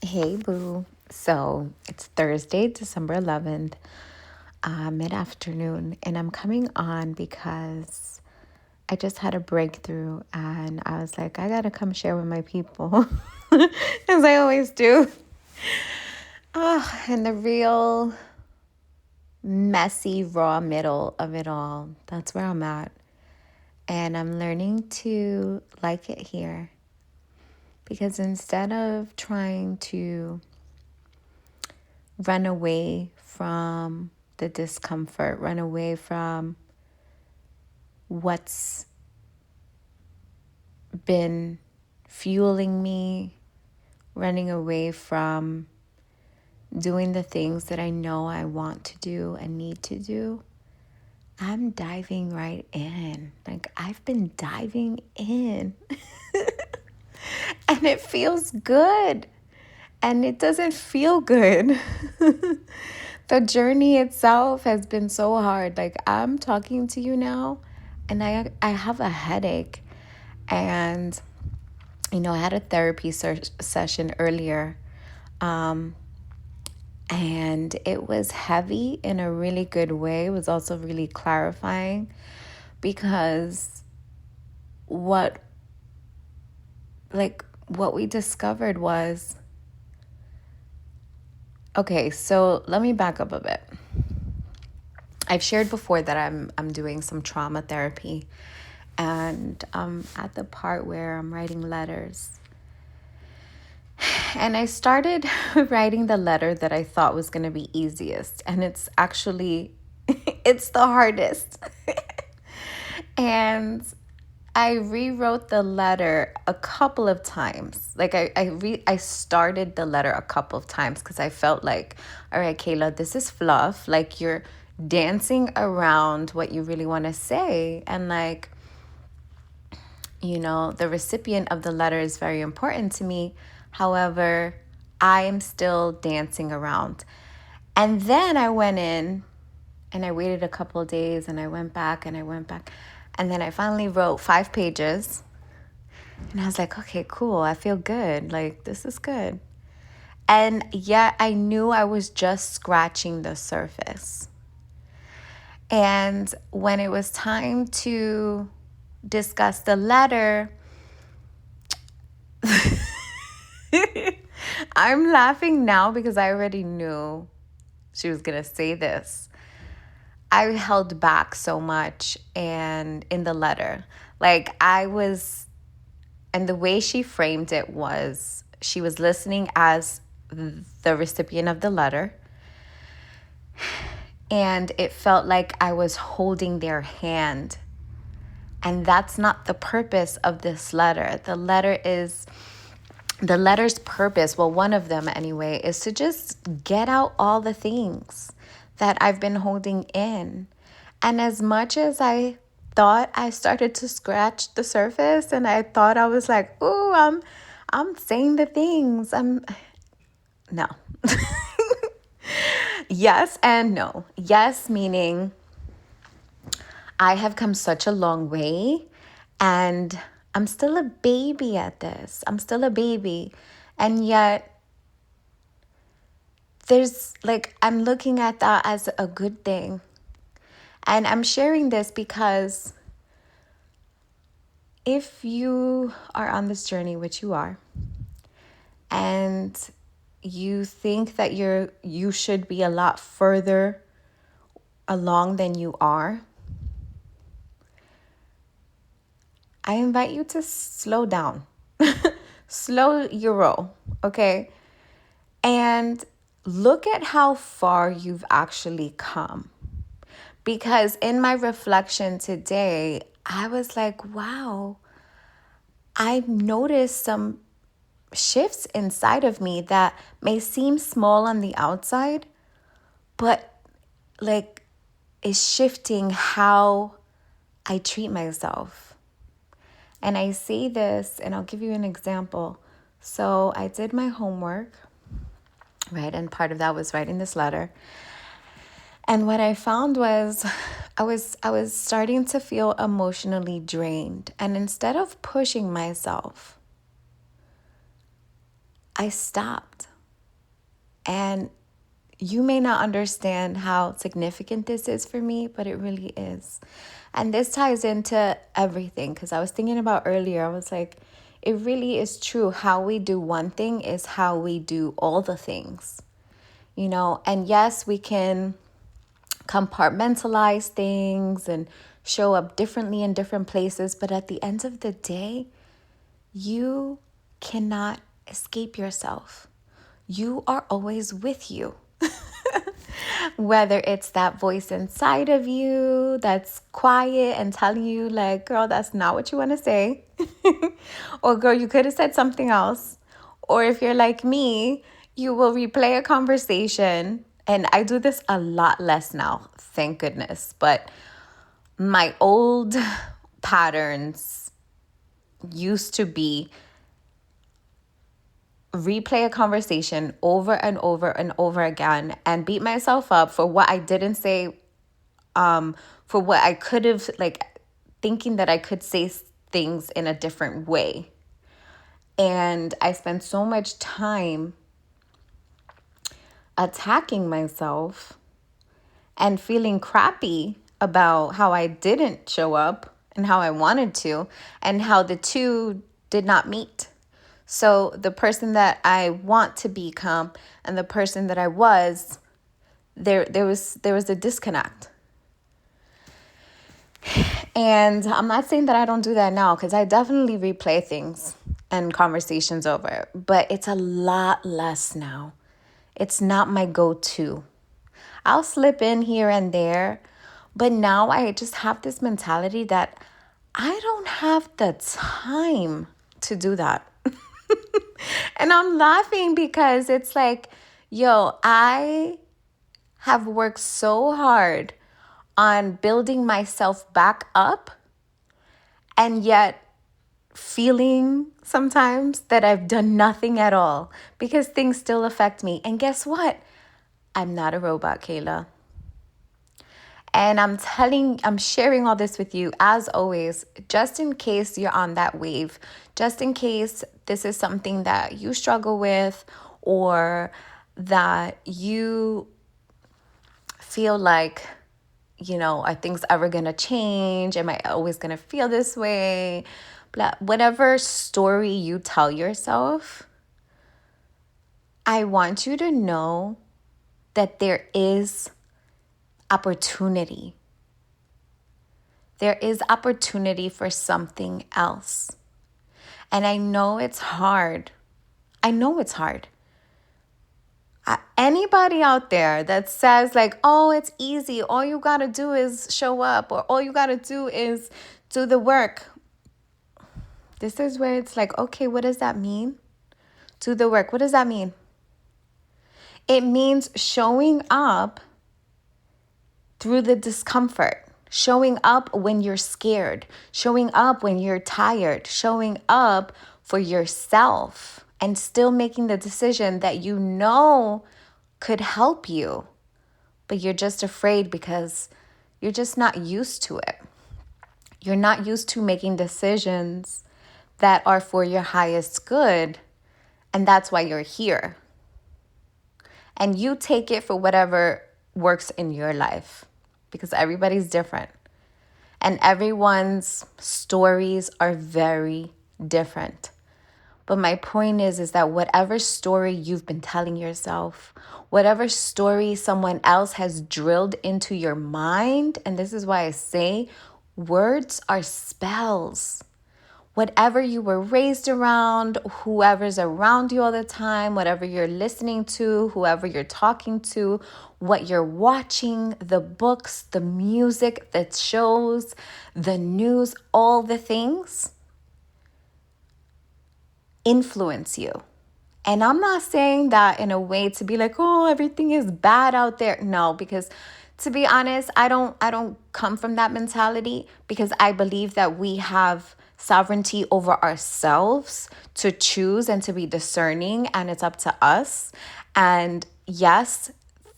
Hey, boo. So it's Thursday, December 11th, mid afternoon, and I'm coming on because I just had a breakthrough and I was like, I gotta come share with my people, as I always do. And the real messy, raw middle of it all, that's where I'm at. And I'm learning to like it here because instead of trying to run away from the discomfort, run away from what's been fueling me, running away from doing the things that I know I want to do and need to do. I'm diving right in. Like, I've been diving in. And it feels good. And it doesn't feel good. The journey itself has been so hard. Like, I'm talking to you now and I have a headache. And, I had a therapy session earlier. And it was heavy in a really good way. It was also really clarifying because what we discovered was, okay, so let me back up a bit. I've shared before that I'm doing some trauma therapy, and I'm at the part where I'm writing letters. And I started writing the letter that I thought was going to be easiest, and it's actually it's the hardest. And I rewrote the letter a couple of times. Like I started the letter a couple of times because I felt like, all right, Kayla, this is fluff. Like, you're dancing around what you really want to say. And like, the recipient of the letter is very important to me. However, I am still dancing around. And then I went in and I waited a couple of days and I went back. And then I finally wrote 5 pages. And I was like, okay, cool. I feel good. Like, this is good. And yet I knew I was just scratching the surface. And when it was time to discuss the letter, I'm laughing now because I already knew she was going to say this. I held back so much and in the letter. Like, and the way she framed it was, she was listening as the recipient of the letter. And it felt like I was holding their hand. And that's not the purpose of this letter. The letter's purpose, well, one of them anyway, is to just get out all the things that I've been holding in. And as much as I thought I started to scratch the surface and I thought I was like, ooh, I'm saying the things. No. Yes and no. Yes, meaning I have come such a long way and I'm still a baby at this. I'm still a baby. And yet I'm looking at that as a good thing. And I'm sharing this because if you are on this journey, which you are, and you think that you should be a lot further along than you are, I invite you to slow down. Slow your roll, okay? And look at how far you've actually come. Because in my reflection today, I was like, wow, I've noticed some shifts inside of me that may seem small on the outside, but like is shifting how I treat myself. And I say this, and I'll give you an example. So I did my homework, right? And part of that was writing this letter. And what I found was I was starting to feel emotionally drained. And instead of pushing myself, I stopped. And you may not understand how significant this is for me, but it really is. And this ties into everything, because I was thinking about earlier, I was like, it really is true. How we do one thing is how we do all the things, and yes, we can compartmentalize things and show up differently in different places. But at the end of the day, you cannot escape yourself. You are always with you. Whether it's that voice inside of you that's quiet and telling you like, girl, that's not what you want to say. Or girl, you could have said something else. Or if you're like me, you will replay a conversation. And I do this a lot less now, thank goodness. But my old patterns used to be replay a conversation over and over and over again and beat myself up for what I didn't say, for what I could have, like thinking that I could say things in a different way. And I spent so much time attacking myself and feeling crappy about how I didn't show up and how I wanted to, and how the two did not meet. So the person that I want to become and the person that I was, there was a disconnect. And I'm not saying that I don't do that now, because I definitely replay things and conversations over, but it's a lot less now. It's not my go-to. I'll slip in here and there, but now I just have this mentality that I don't have the time to do that. And I'm laughing because it's like, yo, I have worked so hard on building myself back up, and yet feeling sometimes that I've done nothing at all because things still affect me. And guess what? I'm not a robot, Kayla. And I'm sharing all this with you, as always, just in case you're on that wave, just in case this is something that you struggle with, or that you feel like, are things ever going to change? Am I always going to feel this way? Whatever story you tell yourself, I want you to know that there is opportunity. There is opportunity for something else. And I know it's hard. Anybody out there that says like, oh, it's easy, all you got to do is show up, or all you got to do is do the work. This is where it's like, okay, what does that mean? Do the work. What does that mean? It means showing up through the discomfort, showing up when you're scared, showing up when you're tired, showing up for yourself, and still making the decision that could help you, but you're just afraid because you're just not used to it. You're not used to making decisions that are for your highest good, and that's why you're here. And you take it for whatever works in your life, because everybody's different. And everyone's stories are very different. But my point is that whatever story you've been telling yourself, whatever story someone else has drilled into your mind, and this is why I say words are spells. Whatever you were raised around, whoever's around you all the time, whatever you're listening to, whoever you're talking to, what you're watching, the books, the music, the shows, the news, all the things influence you. And I'm not saying that in a way to be like, oh, everything is bad out there. No, because to be honest, I don't come from that mentality, because I believe that we have sovereignty over ourselves to choose and to be discerning, and it's up to us. And yes,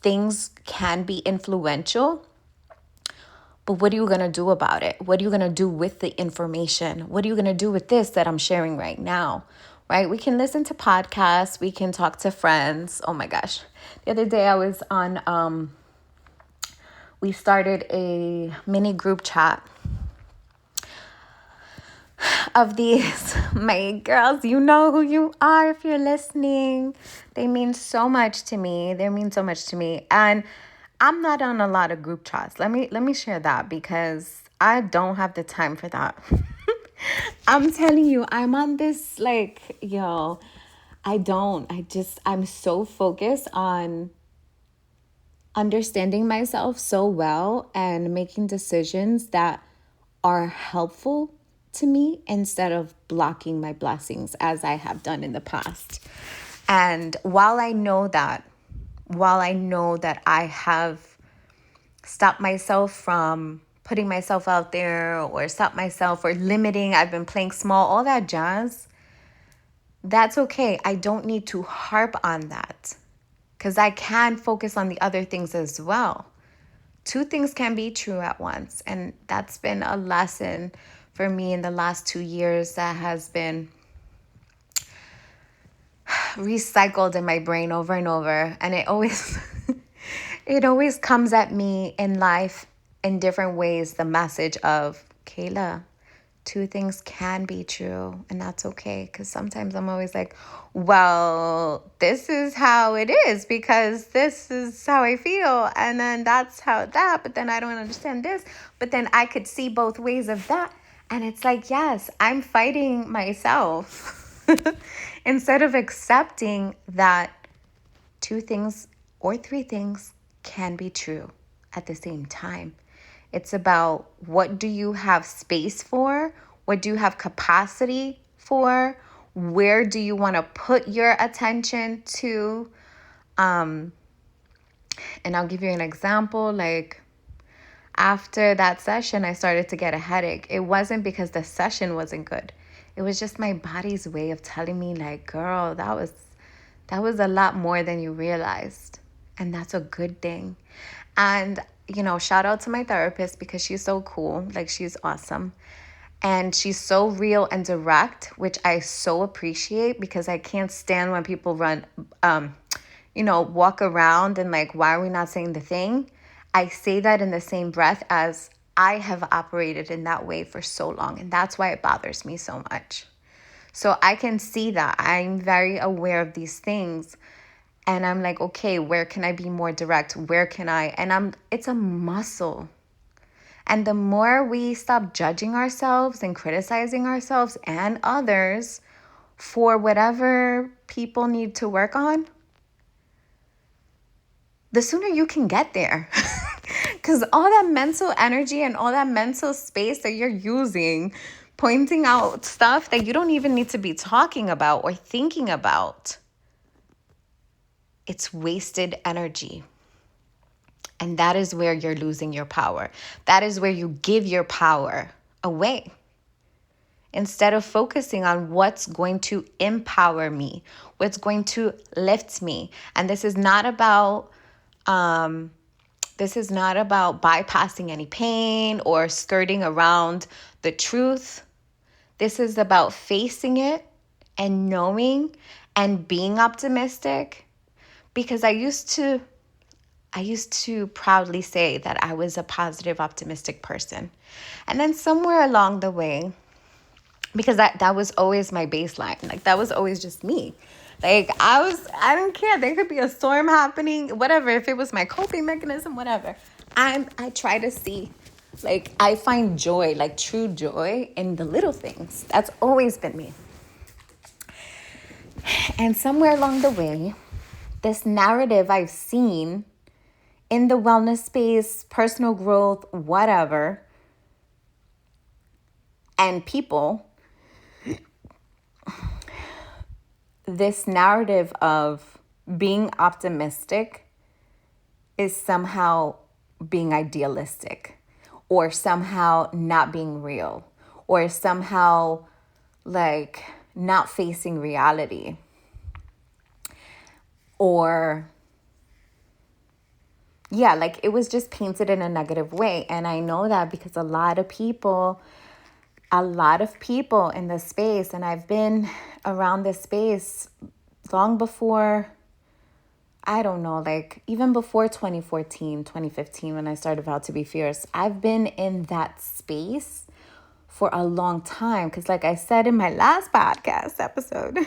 things can be influential, but what are you going to do about it? What are you going to do with the information? What are you going to do with this that I'm sharing right now? right? We can listen to podcasts. We can talk to friends. Oh my gosh. The other day I was on, we started a mini group chat of these, my girls. You know who you are if you're listening. They mean so much to me. They mean so much to me. And I'm not on a lot of group chats. Let me share that because I don't have the time for that. I'm telling you, I'm on this like, yo, I'm so focused on understanding myself so well and making decisions that are helpful to me instead of blocking my blessings as I have done in the past. And while I know that I have stopped myself from putting myself out there or stopped myself or limiting, I've been playing small, all that jazz, that's okay. I don't need to harp on that because I can focus on the other things as well. Two things can be true at once. And that's been a lesson for me in the last 2 years that has been recycled in my brain over and over. And it always it always comes at me in life in different ways. The message of, Kayla, two things can be true, and that's okay. Because sometimes I'm always like, well, this is how it is because this is how I feel. And then that's how that, but then I don't understand this. But then I could see both ways of that. And it's like, yes, I'm fighting myself instead of accepting that two things or three things can be true at the same time. It's about what do you have space for? What do you have capacity for? Where do you want to put your attention to? And I'll give you an example. Like after that session, I started to get a headache. It wasn't because the session wasn't good. It was just my body's way of telling me like, girl, that was a lot more than you realized. And that's a good thing. And, shout out to my therapist because she's so cool. Like, she's awesome. And she's so real and direct, which I so appreciate because I can't stand when people walk around and like, why are we not saying the thing? I say that in the same breath as I have operated in that way for so long. And that's why it bothers me so much. So I can see that. I'm very aware of these things. And I'm like, okay, where can I be more direct? Where can I? And it's a muscle. And the more we stop judging ourselves and criticizing ourselves and others for whatever people need to work on, the sooner you can get there. Because all that mental energy and all that mental space that you're using, pointing out stuff that you don't even need to be talking about or thinking about, it's wasted energy. And that is where you're losing your power. That is where you give your power away. Instead of focusing on what's going to empower me, what's going to lift me. And this is not about bypassing any pain or skirting around the truth. This is about facing it and knowing and being optimistic. Because I used to proudly say that I was a positive, optimistic person. And then somewhere along the way, because that was always my baseline. Like, that was always just me. Like, I don't care. There could be a storm happening, whatever. If it was my coping mechanism, whatever. I try to see, like, I find joy, like true joy in the little things. That's always been me. And somewhere along the way, this narrative I've seen in the wellness space, personal growth, whatever, and people, this narrative of being optimistic is somehow being idealistic, or somehow not being real, or somehow like not facing reality, or yeah, like it was just painted in a negative way. And I know that because a lot of people a lot of people in this space, and I've been around this space long before, I don't know, like even before 2014, 2015, when I started Vow to Be Fierce. I've been in that space for a long time. Because like I said in my last podcast episode,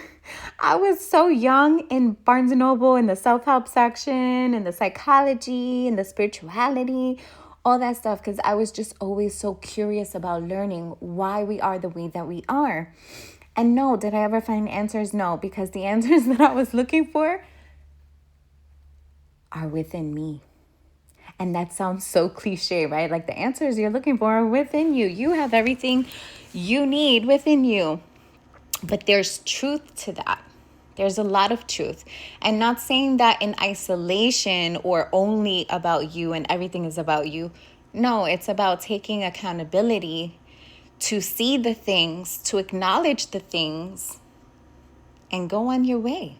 I was so young in Barnes & Noble, in the self-help section, in the psychology, in the spirituality, all that stuff. Because I was just always so curious about learning why we are the way that we are. And no, did I ever find answers? No, because the answers that I was looking for are within me. And that sounds so cliche, right? Like the answers you're looking for are within you. You have everything you need within you. But there's truth to that. There's a lot of truth. And not saying that in isolation or only about you and everything is about you. No, it's about taking accountability to see the things, to acknowledge the things, and go on your way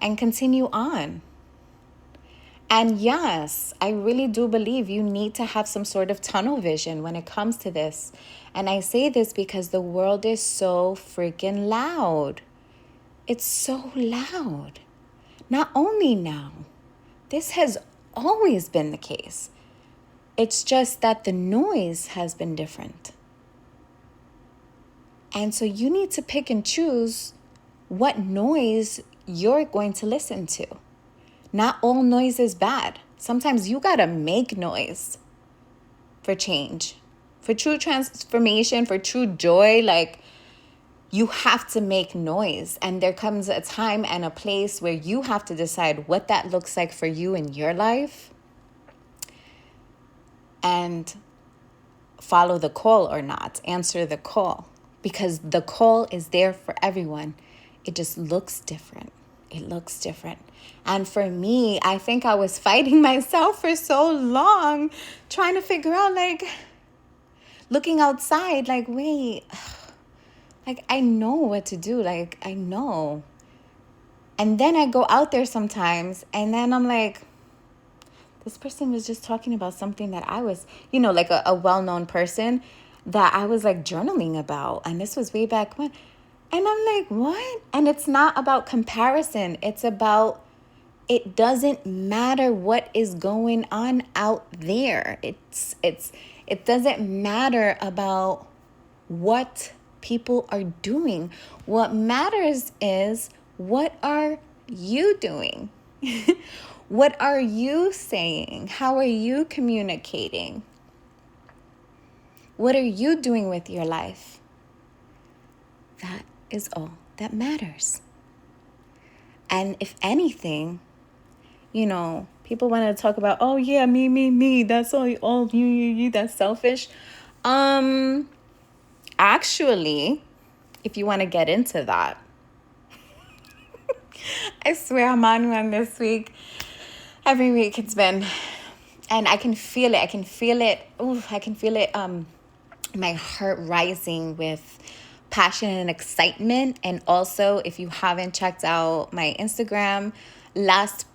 and continue on. And yes, I really do believe you need to have some sort of tunnel vision when it comes to this. And I say this because the world is so freaking loud. It's so loud. Not only now, this has always been the case. It's just that the noise has been different. And so you need to pick and choose what noise you're going to listen to. Not all noise is bad. Sometimes you gotta make noise for change, for true transformation, for true joy. Like, you have to make noise. And there comes a time and a place where you have to decide what that looks like for you in your life and follow the call or not, answer the call, because the call is there for everyone. It just looks different. It looks different. And for me, I think I was fighting myself for so long, trying to figure out, like, looking outside, like, wait, like, I know what to do. Like, I know. And then I go out there sometimes, and then I'm like, this person was just talking about something that I was, like a well-known person that I was like journaling about. And this was way back when. And I'm like, what? And it's not about comparison. It's about, it doesn't matter what is going on out there. It doesn't matter about what people are doing. What matters is, what are you doing? What are you saying? How are you communicating? What are you doing with your life? That is all that matters. And if anything, people want to talk about, oh yeah, me, that's all you, that's selfish. Actually, if you want to get into that, I swear I'm on one this week. Every week it's been, and I can feel it. Ooh, I can feel it. My heart rising with passion and excitement. And also, if you haven't checked out my Instagram, last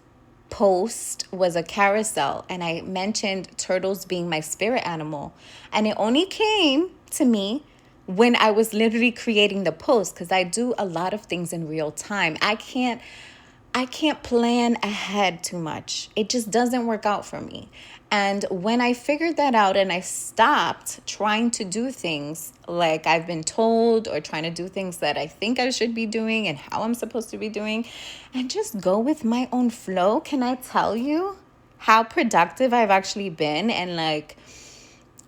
post was a carousel, and I mentioned turtles being my spirit animal. And it only came to me when I was literally creating the post, because I do a lot of things in real time. I can't plan ahead too much. It just doesn't work out for me. And when I figured that out and I stopped trying to do things like I've been told, or trying to do things that I think I should be doing and how I'm supposed to be doing, and just go with my own flow, can I tell you how productive I've actually been? And like,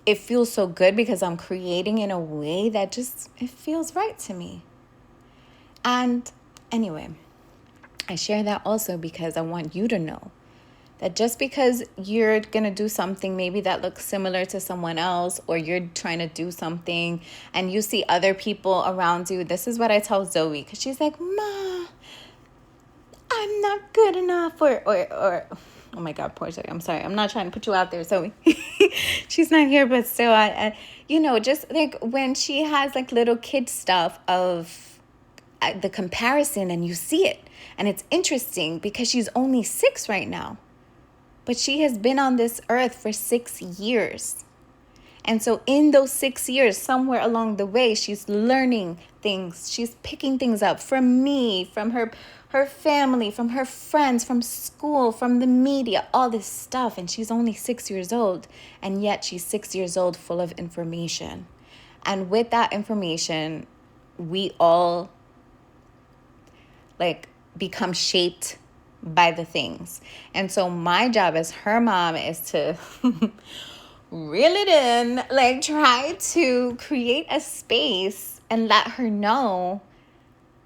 it feels so good because I'm creating in a way that just, it feels right to me. And anyway, I share that also because I want you to know that just because you're going to do something maybe that looks similar to someone else, or you're trying to do something and you see other people around you, this is what I tell Zoe, because she's like, Ma, I'm not good enough, or oh my God, poor Zoe. I'm sorry. I'm not trying to put you out there, Zoe. She's not here, but still, I just like when she has like little kid stuff of the comparison, and you see it, and it's interesting because she's only 6 right now, but she has been on this earth for 6 years. And so in those 6 years, somewhere along the way, she's learning things. She's picking things up from me, from her family, from her friends, from school, from the media, all this stuff. And she's only 6 years old. And yet she's 6 years old, full of information. And with that information, we all like become shaped by the things. And so my job as her mom is to reel it in, like try to create a space and let her know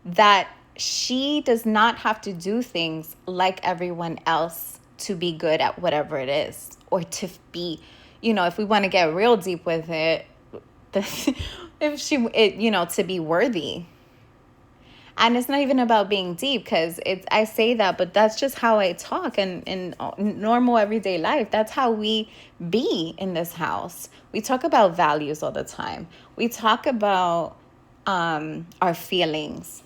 that she does not have to do things like everyone else to be good at whatever it is, or to be, if we want to get real deep with it, to be worthy. And it's not even about being deep, because I say that, but that's just how I talk in normal everyday life. That's how we be in this house. We talk about values all the time. We talk about our feelings.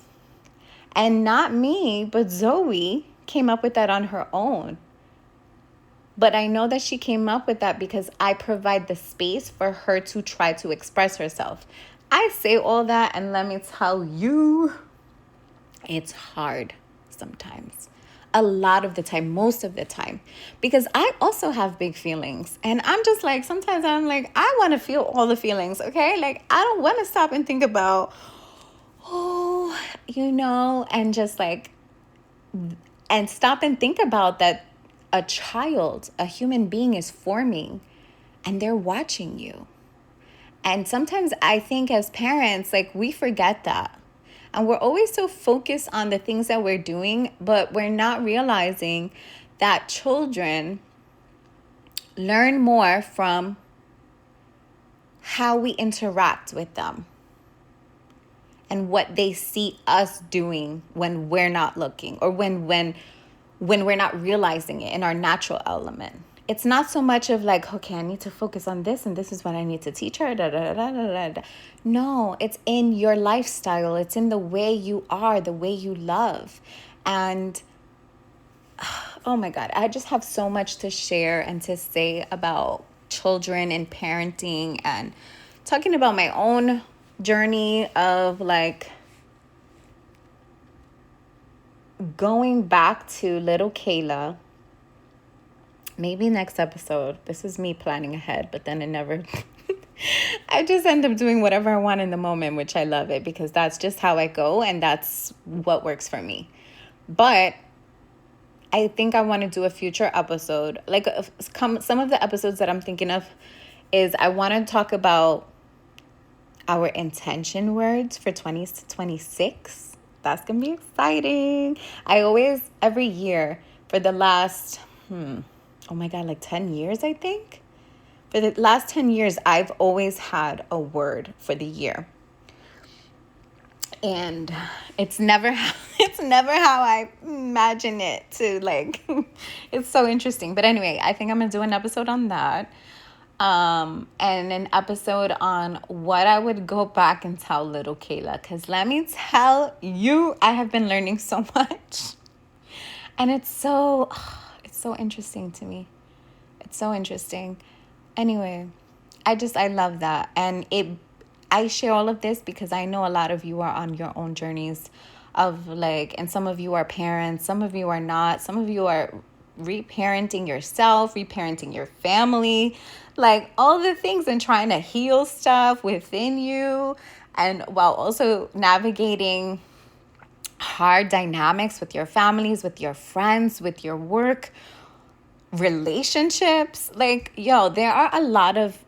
And not me, but Zoe came up with that on her own. But I know that she came up with that because I provide the space for her to try to express herself. I say all that, and let me tell you, it's hard sometimes. A lot of the time, most of the time. Because I also have big feelings. And I'm just like, sometimes I'm like, I want to feel all the feelings, okay? Like, I don't want to stop and think about, and just like, and stop and think about that a child, a human being is forming, and they're watching you. And sometimes I think as parents, like, we forget that. And we're always so focused on the things that we're doing, but we're not realizing that children learn more from how we interact with them and what they see us doing when we're not looking, or when we're not realizing it in our natural element. It's not so much of like, okay, I need to focus on this, and this is what I need to teach her. No, it's in your lifestyle. It's in the way you are, the way you love. And oh my God, I just have so much to share and to say about children and parenting, and talking about my own journey of like going back to little Kayla. Maybe next episode. This is me planning ahead, but then it never... I just end up doing whatever I want in the moment, which I love it, because that's just how I go, and that's what works for me. But I think I want to do a future episode. Like some of the episodes that I'm thinking of is I want to talk about our intention words for 2026. That's going to be exciting. I always, every year for the last... oh my God, like 10 years, I think. For the last 10 years, I've always had a word for the year. And it's never how I imagine it to, like, it's so interesting. But anyway, I think I'm going to do an episode on that. And an episode on what I would go back and tell little Kayla. Because let me tell you, I have been learning so much. And it's so interesting to me. It's so interesting. Anyway, I love that. And I share all of this because I know a lot of you are on your own journeys of like, and some of you are parents, some of you are not, some of you are reparenting yourself, reparenting your family, like all the things, and trying to heal stuff within you, and while also navigating hard dynamics with your families, with your friends, with your work, relationships. Like, there are a lot of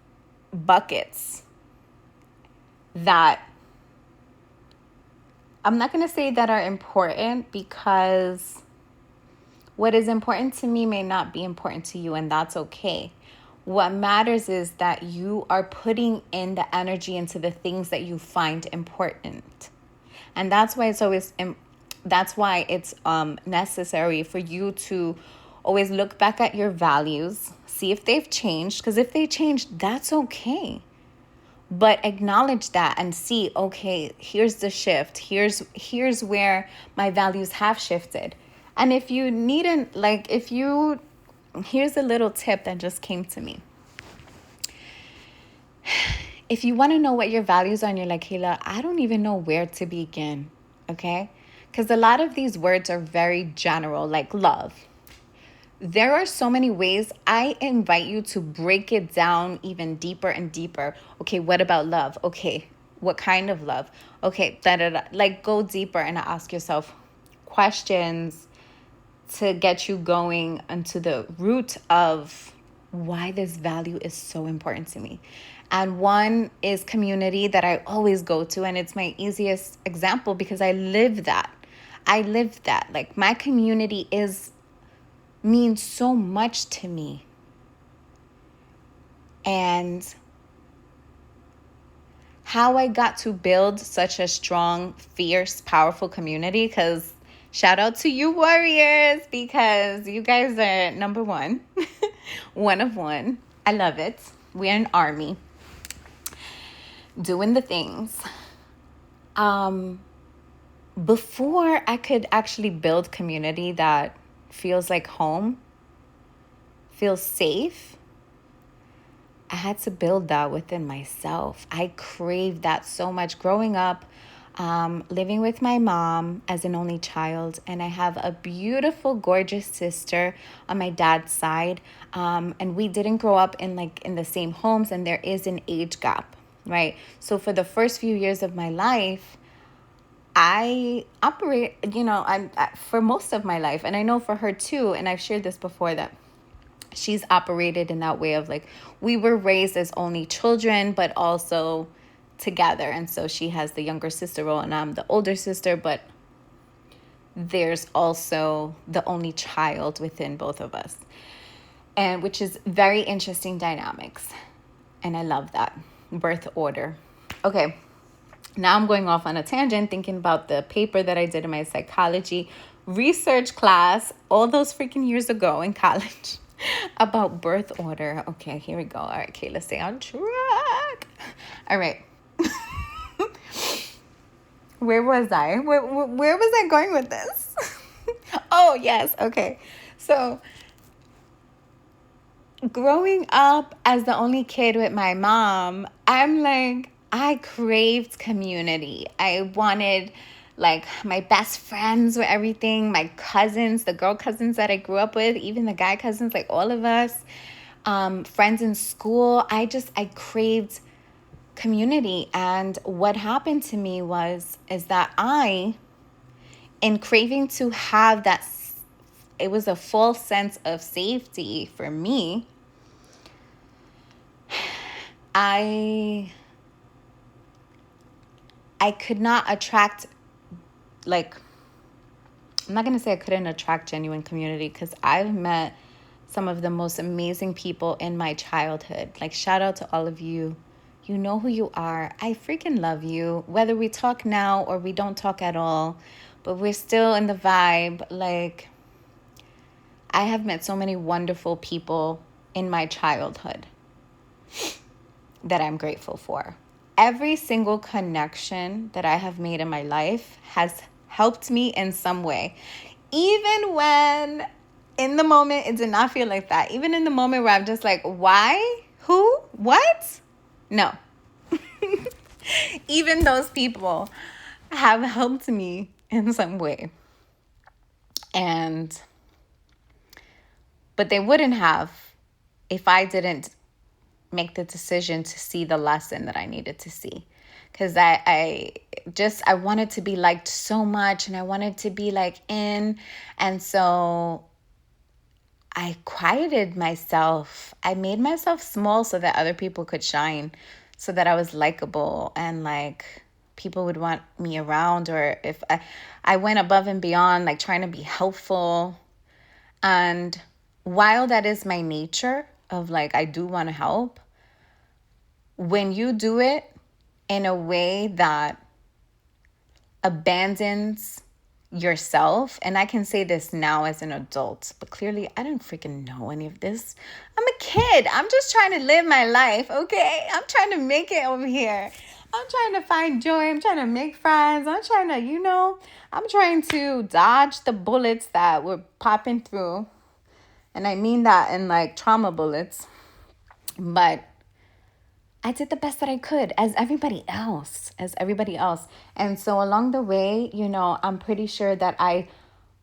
buckets that I'm not going to say that are important, because what is important to me may not be important to you, and that's okay. What matters is that you are putting in the energy into the things that you find important. And that's why it's necessary for you to always look back at your values, see if they've changed, because if they changed, that's okay. But acknowledge that and see, okay, here's the shift. Here's where my values have shifted. And if you here's a little tip that just came to me. If you want to know what your values are and you're like, Kayla, I don't even know where to begin, okay? Because a lot of these words are very general, like love. There are so many ways. I invite you to break it down even deeper and deeper. Okay, what about love? Okay, what kind of love? Okay, da da da. Like, go deeper and ask yourself questions to get you going into the root of why this value is so important to me. And one is community that I always go to, and it's my easiest example because I live that. I live that. Like, my community is means so much to me. And how I got to build such a strong, fierce, powerful community, because shout out to you warriors, because you guys are number one, one of one. I love it. We're an army doing the things. Before I could actually build community that feels like home, feels safe, I had to build that within myself. I craved that so much growing up, living with my mom as an only child. And I have a beautiful, gorgeous sister on my dad's side. And we didn't grow up in the same homes, and there is an age gap, right? So for the first few years of my life, I operate, for most of my life, and I know for her too, and I've shared this before, that she's operated in that way of like, we were raised as only children, but also together. And so she has the younger sister role and I'm the older sister, but there's also the only child within both of us. And which is very interesting dynamics. And I love that birth order. Okay. Now I'm going off on a tangent thinking about the paper that I did in my psychology research class all those freaking years ago in college about birth order. Okay, here we go. All right, Kayla, stay on track. All right. Where was I? Where was I going with this? Oh, yes. Okay. So growing up as the only kid with my mom, I'm like, I craved community. I wanted like my best friends were everything, my cousins, the girl cousins that I grew up with, even the guy cousins, like all of us, friends in school. I craved community. And what happened to me is that in craving to have that, it was a false sense of safety for me. I could not attract, like, I'm not going to say I couldn't attract genuine community, because I've met some of the most amazing people in my childhood. Like, shout out to all of you. You know who you are. I freaking love you. Whether we talk now or we don't talk at all, but we're still in the vibe. Like, I have met so many wonderful people in my childhood that I'm grateful for. Every single connection that I have made in my life has helped me in some way. Even when in the moment it did not feel like that. Even in the moment where I'm just like, why? Who? What? No. Even those people have helped me in some way. But they wouldn't have if I didn't make the decision to see the lesson that I needed to see. Because I wanted to be liked so much, and I wanted to be like in. And so I quieted myself. I made myself small so that other people could shine, so that I was likable and like people would want me around. Or if I went above and beyond, like trying to be helpful. And while that is my nature of like, I do want to help, when you do it in a way that abandons yourself, and I can say this now as an adult, but clearly I didn't freaking know any of this. I'm a kid. I'm just trying to live my life, okay? I'm trying to make it over here. I'm trying to find joy. I'm trying to make friends. I'm trying to, I'm trying to dodge the bullets that were popping through. And I mean that in like trauma bullets. But I did the best that I could, as everybody else, And so along the way, I'm pretty sure that I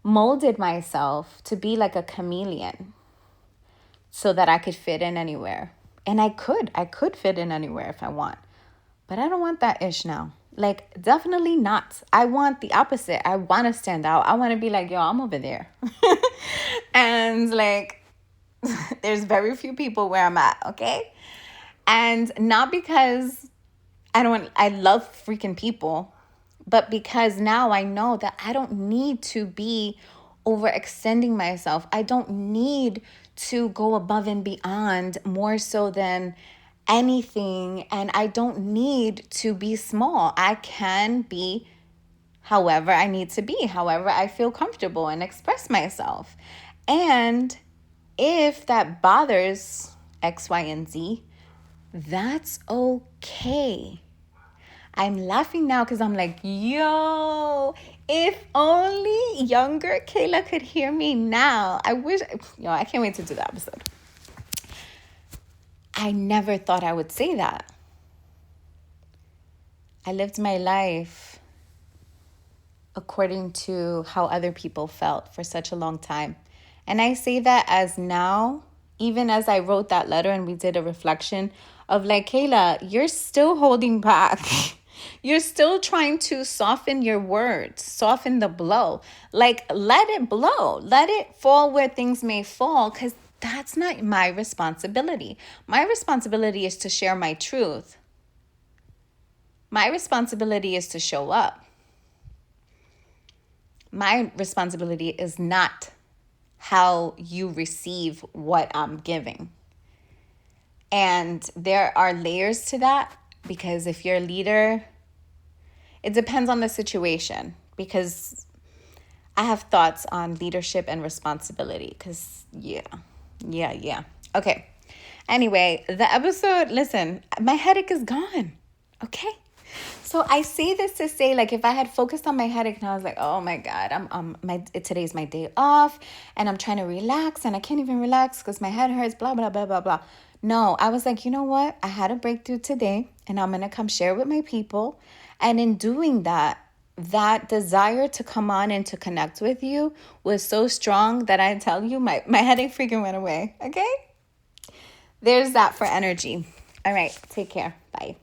molded myself to be like a chameleon so that I could fit in anywhere. And I could fit in anywhere if I want. But I don't want that ish now. Like, definitely not. I want the opposite. I want to stand out. I want to be like, yo, I'm over there. And like, there's very few people where I'm at, okay? And not because I love freaking people, but because now I know that I don't need to be overextending myself. I don't need to go above and beyond more so than anything. And I don't need to be small. I can be however I need to be, however I feel comfortable, and express myself. And if that bothers X, Y, and Z, that's okay. I'm laughing now because I'm like, yo, if only younger Kayla could hear me now. I can't wait to do the episode. I never thought I would say that. I lived my life according to how other people felt for such a long time. And I say that as now, even as I wrote that letter and we did a reflection of like, Kayla, you're still holding back. You're still trying to soften your words, soften the blow. Like, let it blow. Let it fall where things may fall, because that's not my responsibility. My responsibility is to share my truth. My responsibility is to show up. My responsibility is not how you receive what I'm giving. And there are layers to that, because if you're a leader, it depends on the situation, because I have thoughts on leadership and responsibility, because yeah. Okay. Anyway, the episode, listen, my headache is gone. Okay. So I say this to say, like, if I had focused on my headache and I was like, oh my God, today's my day off and I'm trying to relax and I can't even relax because my head hurts, blah, blah, blah, blah, blah. No, I was like, you know what? I had a breakthrough today and I'm going to come share with my people. And in doing that, that desire to come on and to connect with you was so strong that I tell you, my headache freaking went away. Okay? There's that for energy. All right. Take care. Bye.